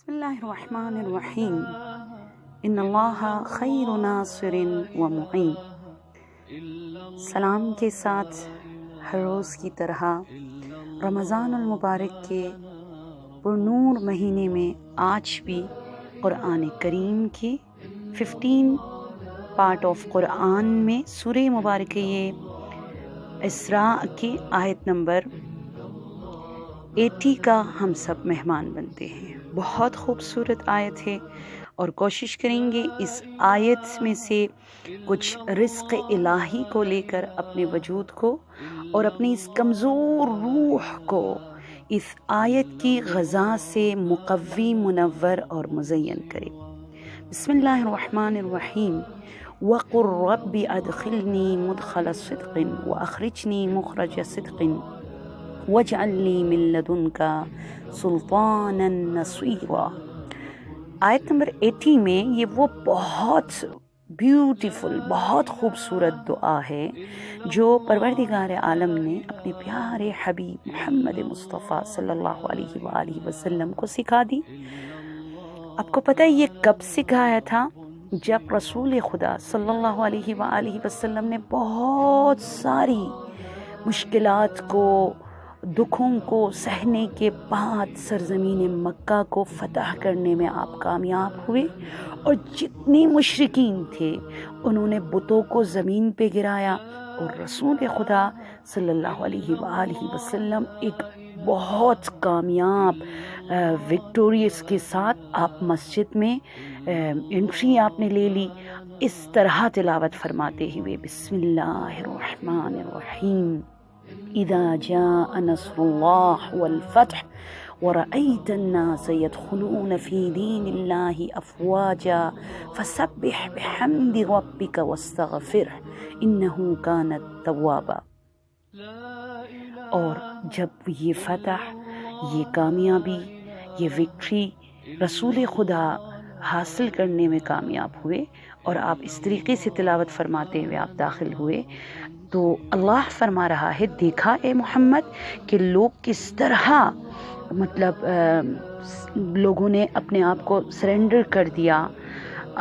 بسم اللہ الرحمن الرحیم ان اللہ خیر ناصر و معین۔ سلام کے ساتھ ہر روز کی طرح رمضان المبارک کے پرنور مہینے میں آج بھی قرآن کریم کے 15 پارٹ آف قرآن میں سورہ مبارکہ اسراء کی آیت نمبر 80 کا ہم سب مہمان بنتے ہیں۔ بہت خوبصورت آیت ہے اور کوشش کریں گے اس آیت میں سے کچھ رزق الہی کو لے کر اپنے وجود کو اور اپنی اس کمزور روح کو اس آیت کی غذا سے مقوی، منور اور مزین کرے۔ بسم اللہ الرحمن الرحیم۔ وَقُلْ رَبِّ أَدْخِلْنِي مُدْخَلَ صِدْقٍ وَأَخْرِجْنِي مُخْرَجَ صِدْقٍ وَاجْعَلْ لِي مِن لَّدُنْكَ سُلْطَانًا نَصِيرًا۔ آیت نمبر 80 میں یہ وہ بہت بیوٹیفل، بہت خوبصورت دعا ہے جو پروردگار عالم نے اپنے پیارے حبیب محمد مصطفیٰ صلی اللہ علیہ وآلہ وسلم کو سکھا دی۔ آپ کو پتہ ہے یہ کب سکھایا تھا؟ جب رسول خدا صلی اللہ علیہ وآلہ وسلم نے بہت ساری مشکلات کو، دکھوں کو سہنے کے بعد سرزمین مکہ کو فتح کرنے میں آپ کامیاب ہوئے، اور جتنے مشرکین تھے انہوں نے بتوں کو زمین پہ گرایا، اور رسول خدا صلی اللہ علیہ وآلہ وسلم ایک بہت کامیاب وکٹوریس کے ساتھ آپ مسجد میں انٹری آپ نے لے لی، اس طرح تلاوت فرماتے ہوئے بسم اللہ الرحمن الرحیم۔ اذا جاء نصر اللہ والفتح ورأيت الناس يدخلون في دين الله أفواجا فسبح بحمد ربك واستغفره إنه كان توابا۔ اور جب یہ فتح، یہ کامیابی، یہ وکٹری رسول خدا حاصل کرنے میں کامیاب ہوئے اور آپ اس طریقے سے تلاوت فرماتے ہوئے آپ داخل ہوئے، تو اللہ فرما رہا ہے دیکھا اے محمد کہ لوگ کس طرح لوگوں نے اپنے آپ کو سرنڈر کر دیا،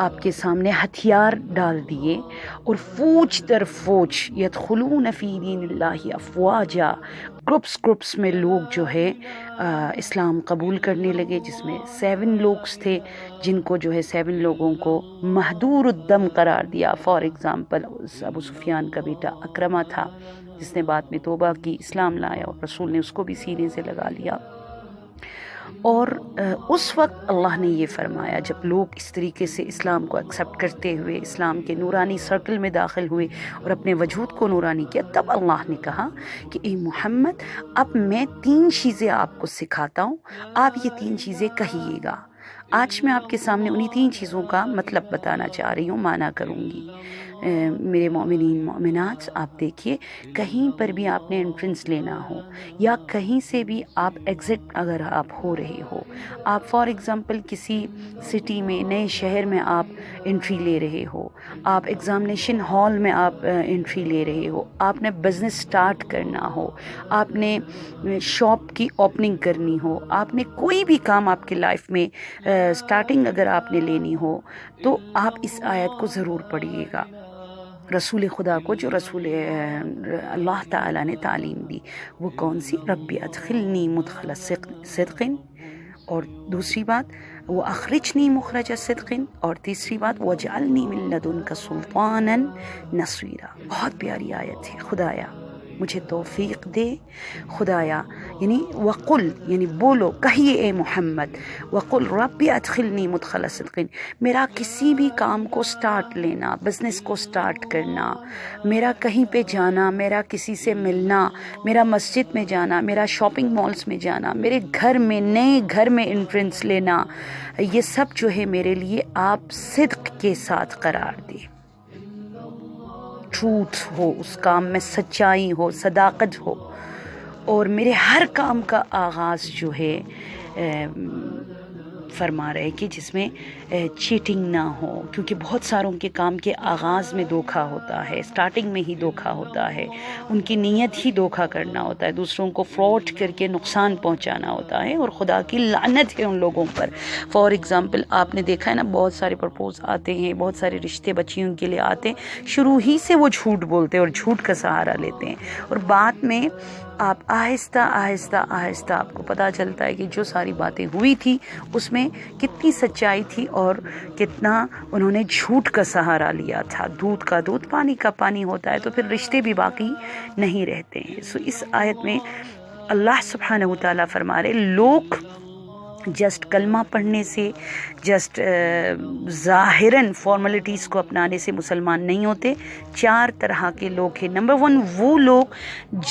آپ کے سامنے ہتھیار ڈال دیے، اور فوج در فوج یدخلون فی دین اللہ افواجا، گروپس میں لوگ جو ہے اسلام قبول کرنے لگے، جس میں 7 لوگ تھے جن کو جو ہے 7 لوگوں کو مہدور الدم قرار دیا۔ فار ایگزامپل ابو سفیان کا بیٹا اکرمہ تھا جس نے بعد میں توبہ کی، اسلام لایا، اور رسول نے اس کو بھی سینے سے لگا لیا۔ اور اس وقت اللہ نے یہ فرمایا جب لوگ اس طریقے سے اسلام کو ایکسیپٹ کرتے ہوئے اسلام کے نورانی سرکل میں داخل ہوئے اور اپنے وجود کو نورانی کیا، تب اللہ نے کہا کہ اے محمد اب میں 3 چیزیں آپ کو سکھاتا ہوں، آپ یہ 3 چیزیں کہیے گا۔ آج میں آپ کے سامنے انہی 3 چیزوں کا مطلب بتانا چاہ رہی ہوں، معنی کروں گی۔ میرے مومنین مومنات، آپ دیکھیے کہیں پر بھی آپ نے انٹرنس لینا ہو یا کہیں سے بھی آپ ایگزٹ اگر آپ ہو رہے ہو، آپ فار ایگزامپل کسی سٹی میں، نئے شہر میں آپ انٹری لے رہے ہو، آپ ایگزامینیشن ہال میں آپ انٹری لے رہے ہو، آپ نے بزنس سٹارٹ کرنا ہو، آپ نے شاپ کی اوپننگ کرنی ہو، آپ نے کوئی بھی کام آپ کے لائف میں سٹارٹنگ اگر آپ نے لینی ہو، تو آپ اس آیت کو ضرور پڑھیے گا۔ رسول خدا کو جو رسول اللہ تعالیٰ نے تعلیم دی وہ کون سی؟ رب ادخلنی مدخل صدق، اور دوسری بات وہ اخرجنی مخرج صدق، اور تیسری بات واجعلنی من لدنک سلطانا نصیرا۔ بہت پیاری آیت ہے۔ خدایا مجھے توفیق دے، خدایا یعنی وقل یعنی بولو، کہیے اے محمد، وقل رب ادخلنی مدخل صدق، میرا کسی بھی کام کو سٹارٹ لینا، بزنس کو سٹارٹ کرنا، میرا کہیں پہ جانا، میرا کسی سے ملنا، میرا مسجد میں جانا، میرا شاپنگ مالز میں جانا، میرے گھر میں، نئے گھر میں انٹرنس لینا، یہ سب جو ہے میرے لیے آپ صدق کے ساتھ قرار دے، ٹروتھ ہو، اس کام میں سچائی ہو، صداقت ہو، اور میرے ہر کام کا آغاز جو ہے فرما رہے کہ جس میں چیٹنگ نہ ہو، کیونکہ بہت ساروں کے کام کے آغاز میں دھوکا ہوتا ہے، سٹارٹنگ میں ہی دھوکا ہوتا ہے، ان کی نیت ہی دھوکا کرنا ہوتا ہے، دوسروں کو فراڈ کر کے نقصان پہنچانا ہوتا ہے، اور خدا کی لعنت ہے ان لوگوں پر۔ فار ایگزامپل آپ نے دیکھا ہے نا، بہت سارے پرپوز آتے ہیں، بہت سارے رشتے بچیوں کے لیے آتے ہیں، شروع ہی سے وہ جھوٹ بولتے ہیں اور جھوٹ کا سہارا لیتے ہیں، اور بعد میں آپ آہستہ آہستہ آہستہ آپ کو پتہ چلتا ہے کہ جو ساری باتیں ہوئی تھی اس میں کتنی سچائی تھی اور کتنا انہوں نے جھوٹ کا سہارا لیا تھا۔ دودھ کا دودھ، پانی کا پانی ہوتا ہے، تو پھر رشتے بھی باقی نہیں رہتے ہیں۔ سو اس آیت میں اللہ سبحانہ وتعالیٰ فرما رہے لوگ جسٹ کلمہ پڑھنے سے، جسٹ ظاہراً فارملٹیز کو اپنانے سے مسلمان نہیں ہوتے۔ 4 طرح کے لوگ ہیں۔ نمبر 1 وہ لوگ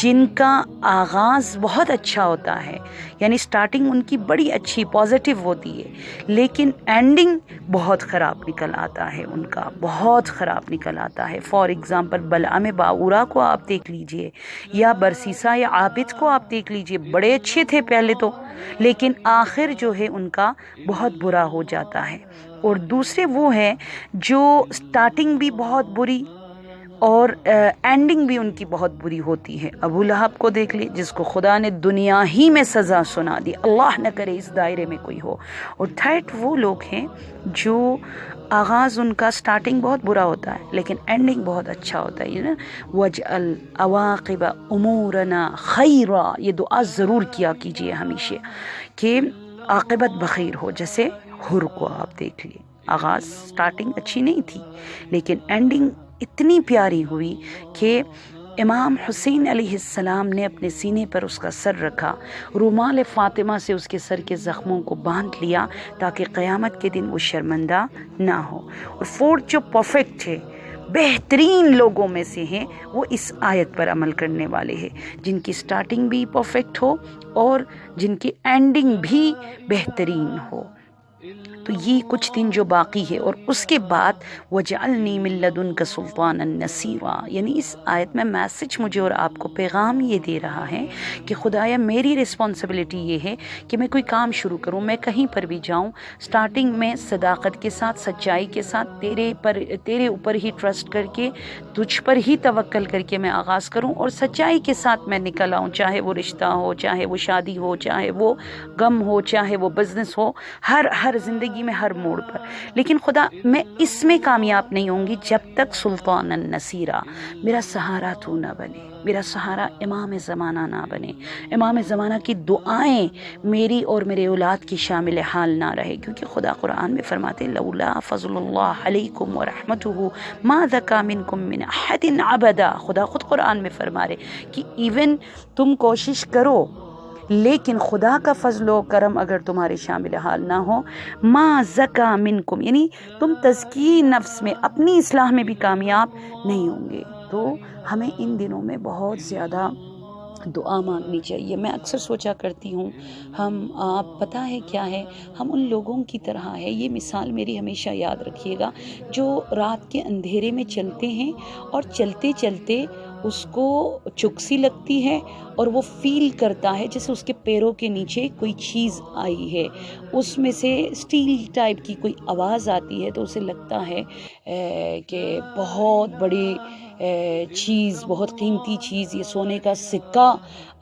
جن کا آغاز بہت اچھا ہوتا ہے، یعنی سٹارٹنگ ان کی بڑی اچھی پازیٹیو ہوتی ہے، لیکن اینڈنگ بہت خراب نکل آتا ہے، ان کا بہت خراب نکل آتا ہے۔ فار ایگزامپل بلعام باورا کو آپ دیکھ لیجئے، یا برسیسا یا عابد کو آپ دیکھ لیجئے، بڑے اچھے تھے پہلے تو، لیکن آخر جو ہے ان کا بہت برا ہو جاتا ہے۔ اور دوسرے وہ ہیں جو سٹارٹنگ بھی بہت بری اور اینڈنگ بھی ان کی بہت بری ہوتی ہے۔ ابو لہب کو دیکھ لی، جس کو خدا نے دنیا ہی میں سزا سنا دی، اللہ نہ کرے اس دائرے میں کوئی ہو۔ اور تھرڈ وہ لوگ ہیں جو آغاز ان کا سٹارٹنگ بہت برا ہوتا ہے لیکن اینڈنگ بہت اچھا ہوتا ہے، نا وَجْعَلْ عَوَاقِبَ أُمُورَنَا خَيْرًا، یہ دعا ضرور کیا کیجئے ہمیشہ کہ عاقبت بخیر ہو۔ جیسے حر کو آپ دیکھ لیے، آغاز سٹارٹنگ اچھی نہیں تھی لیکن اینڈنگ اتنی پیاری ہوئی کہ امام حسین علیہ السلام نے اپنے سینے پر اس کا سر رکھا، رومال فاطمہ سے اس کے سر کے زخموں کو باندھ لیا تاکہ قیامت کے دن وہ شرمندہ نہ ہو۔ اور فورتھ جو پرفیکٹ ہے، بہترین لوگوں میں سے ہیں، وہ اس آیت پر عمل کرنے والے ہیں، جن کی سٹارٹنگ بھی پرفیکٹ ہو اور جن کی اینڈنگ بھی بہترین ہو۔ تو یہ کچھ دن جو باقی ہے، اور اس کے بعد وَجَعَلْنِي مِن لَدُنْكَ سُلْطَانًا نَصِيرًا، یعنی اس آیت میں میسج مجھے اور آپ کو پیغام یہ دے رہا ہے کہ خدایا میری رسپانسبلٹی یہ ہے کہ میں کوئی کام شروع کروں، میں کہیں پر بھی جاؤں، سٹارٹنگ میں صداقت کے ساتھ، سچائی کے ساتھ، تیرے اوپر ہی ٹرسٹ کر کے، تجھ پر ہی توکل کر کے میں آغاز کروں، اور سچائی کے ساتھ میں نکل آؤں، چاہے وہ رشتہ ہو، چاہے وہ شادی ہو، چاہے وہ غم ہو، چاہے وہ بزنس ہو، ہر زندگی میں ہر موڑ پر۔ لیکن خدا میں اس میں کامیاب نہیں ہوں گی جب تک سلطان النصیرہ، میرا سہارا تو نہ بنے، میرا سہارا امام زمانہ نہ بنے، امام زمانہ کی دعائیں میری اور میرے اولاد کی شامل حال نہ رہے، کیونکہ خدا قرآن میں فرماتے لولا فضل اللہ علیکم ورحمتہ ما زکا منکم من احد ابدا۔ خدا خود قرآن میں فرما رہے کہ ایون تم کوشش کرو لیکن خدا کا فضل و کرم اگر تمہارے شامل حال نہ ہو، ما زکا منکم، یعنی تم تزکیہ نفس میں، اپنی اصلاح میں بھی کامیاب نہیں ہوں گے۔ تو ہمیں ان دنوں میں بہت زیادہ دعا مانگنی چاہیے۔ میں اکثر سوچا کرتی ہوں، آپ پتہ ہے کیا ہے، ہم ان لوگوں کی طرح ہے، یہ مثال میری ہمیشہ یاد رکھیے گا، جو رات کے اندھیرے میں چلتے ہیں اور چلتے چلتے اس کو چکسی لگتی ہے اور وہ فیل کرتا ہے جیسے اس کے پیروں کے نیچے کوئی چیز آئی ہے، اس میں سے اسٹیل ٹائپ کی کوئی آواز آتی ہے، تو اسے لگتا ہے کہ بہت بڑی چیز، بہت قیمتی چیز، یہ سونے کا سکہ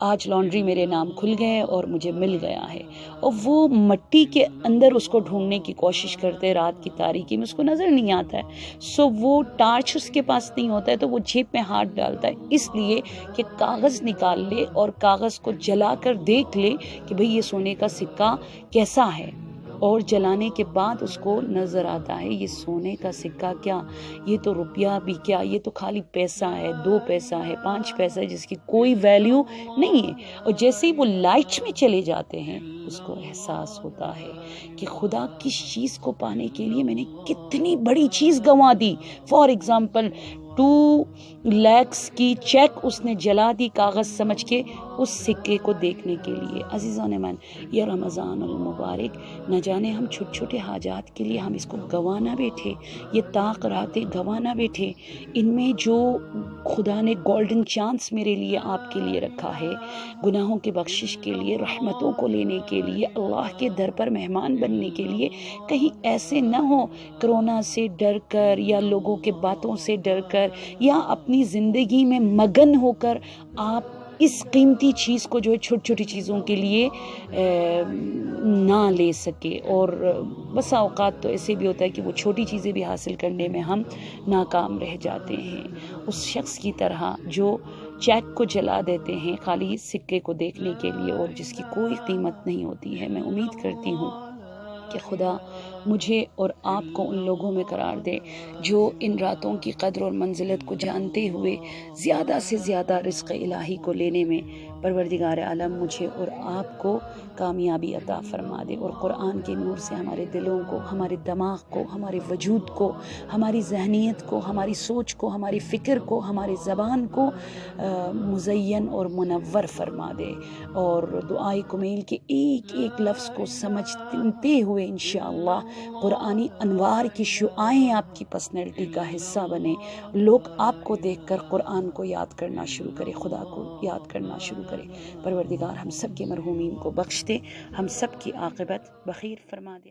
آج لانڈری میرے نام کھل گئے اور مجھے مل گیا ہے، اور وہ مٹی کے اندر اس کو ڈھونڈنے کی کوشش کرتے، رات کی تاریکی میں اس کو نظر نہیں آتا ہے، سو وہ ٹارچ اس کے پاس نہیں ہوتا ہے تو وہ جیب میں ہاتھ ڈالتا ہے، اس لیے کہ کاغذ نکال لے اور کاغذ کو جلا کر دیکھ لے کہ بھئی یہ سونے کا سکہ کیسا ہے، اور جلانے کے بعد اس کو نظر آتا ہے یہ سونے کا سکہ کیا، یہ تو روپیہ بھی کیا، یہ تو خالی پیسہ ہے، 2 پیسہ ہے، 5 پیسہ ہے، جس کی کوئی ویلیو نہیں ہے۔ اور جیسے ہی وہ لائٹ میں چلے جاتے ہیں اس کو احساس ہوتا ہے کہ خدا کس چیز کو پانے کے لیے میں نے کتنی بڑی چیز گنوا دی۔ فار ایگزامپل 2 lakhs کی چیک اس نے جلا دی کاغذ سمجھ کے، اس سکے کو دیکھنے کے لیے۔ عزیزان من، یہ رمضان المبارک نہ جانے ہم چھوٹے چھوٹے حاجات کے لیے ہم اس کو گنوانا بیٹھے، یہ طاق راتیں گنوانا بیٹھے۔ ان میں جو خدا نے گولڈن چانس میرے لیے آپ کے لیے رکھا ہے، گناہوں کی بخشش کے لیے، رحمتوں کو لینے کے لیے، اللہ کے در پر مہمان بننے کے لیے، کہیں ایسے نہ ہو کرونا سے ڈر کر یا لوگوں کے باتوں سے ڈر کر یا اپنی زندگی میں مگن ہو کر آپ اس قیمتی چیز کو جو ہے چھوٹی چھوٹی چیزوں کے لیے نہ لے سکے۔ اور بسا اوقات تو ایسے بھی ہوتا ہے کہ وہ چھوٹی چیزیں بھی حاصل کرنے میں ہم ناکام رہ جاتے ہیں، اس شخص کی طرح جو چیک کو جلا دیتے ہیں خالی سکے کو دیکھنے کے لیے اور جس کی کوئی قیمت نہیں ہوتی ہے۔ میں امید کرتی ہوں کہ خدا مجھے اور آپ کو ان لوگوں میں قرار دے جو ان راتوں کی قدر اور منزلت کو جانتے ہوئے زیادہ سے زیادہ رزق الہی کو لینے میں پروردگار عالم مجھے اور آپ کو کامیابی عطا فرما دے، اور قرآن کے نور سے ہمارے دلوں کو، ہمارے دماغ کو، ہمارے وجود کو، ہماری ذہنیت کو، ہماری سوچ کو، ہماری فکر کو، ہماری زبان کو مزین اور منور فرما دے، اور دعائے کمیل کے ایک ایک لفظ کو سمجھتے ہوئے انشاءاللہ قرآنی انوار کی شعائیں آپ کی پرسنالٹی کا حصہ بنے، لوگ آپ کو دیکھ کر قرآن کو یاد کرنا شروع کرے، خدا کو یاد کرنا شروع کرے۔ پروردگار ہم سب کے مرحومین کو بخش دے، ہم سب کی عاقبت بخیر فرما دے۔